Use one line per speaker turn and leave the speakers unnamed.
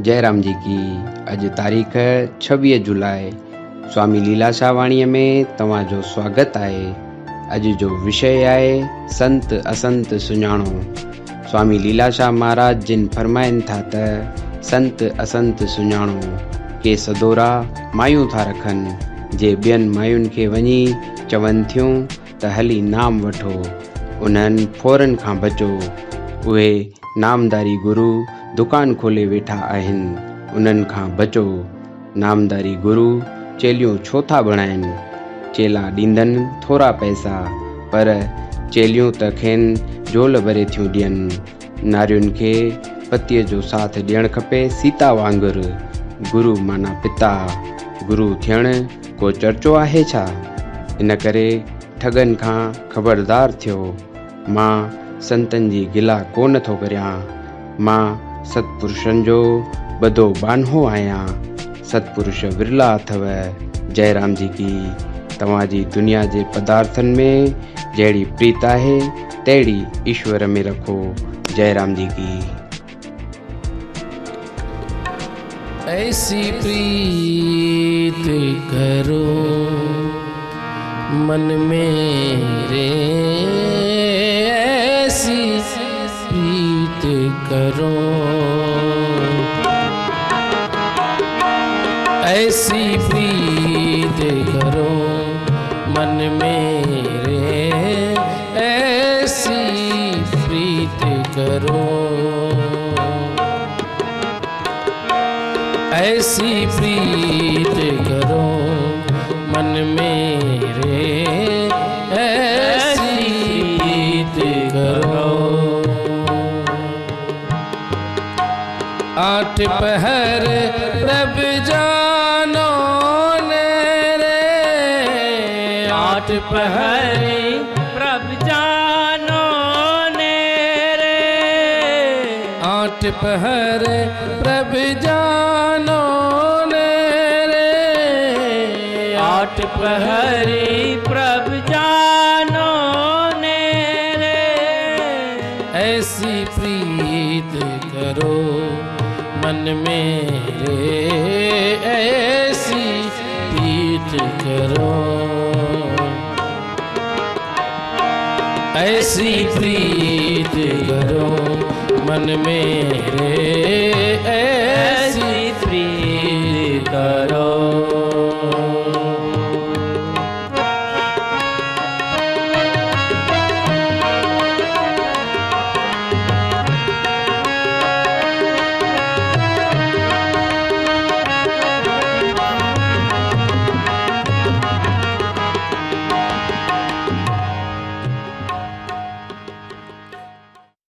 जयराम जी की। अज तारीख़ 26 जुलाई। स्वामी लीलाशाह वाणीअ में तव्हांजो स्वागत आहे। अज जो विषय आहे संत असंत सुञाणो। स्वामी लीलाशाह महाराज जिन फरमाइनि था त संत असंत सुञाणो के सदोरा मायूं था रखनि, जे ॿियनि मायुनि खे वञी चवनि थियूं त हली नाम वठो, उन्हनि फौरन खां बचो। उहे नामदारी गुरु दुकान खोले वेठा आहिनि, उन्हनि खां बचो। नामदारी गुरु चेलियूं छो था बणाइनि? चेला ॾींदनि थोरा पैसा, पर चेलियूं त खेनि झोल भरे थियूं ॾियनि। नारियुनि खे पतीअ जो साथ ॾियणु खपे सीता वांगुरु। गुरु माना पिता, गुरु थियणु को चर्चो आहे छा? इन करे ठगनि खां ख़बरदार थियो। मां संतनि जी गिला कोन थो करियां, मां सतपुरुषनि जो ॿधो बान्हो आहियां। सतपुरुष विरला अथव। जयराम जी की। तव्हांजी दुनिया जे पदार्थनि में जहिड़ी प्रीत आहे तहिड़ी ईश्वर में रखो। जयराम जी की।
ऐसी प्रीत करो मन मेरे, ऐसी प्रीत करो, ऐसी प्रीत करो मन मेरे, ऐसी प्रीत करो, ऐसी प्रीत करो मन मेरे, ऐसी प्रीत करो। आठ पहर रब जानो ने रे, आठ पहर
प्रभ जानो ने रे,
आठ पहर प्रभ जानो ने रे,
आठ पहरी प्रभ जानो ने रे।
ऐसी प्रीत करो मन मेरे, ऐसी प्रीत करो, ऐसी प्रीत करो मन मेरे,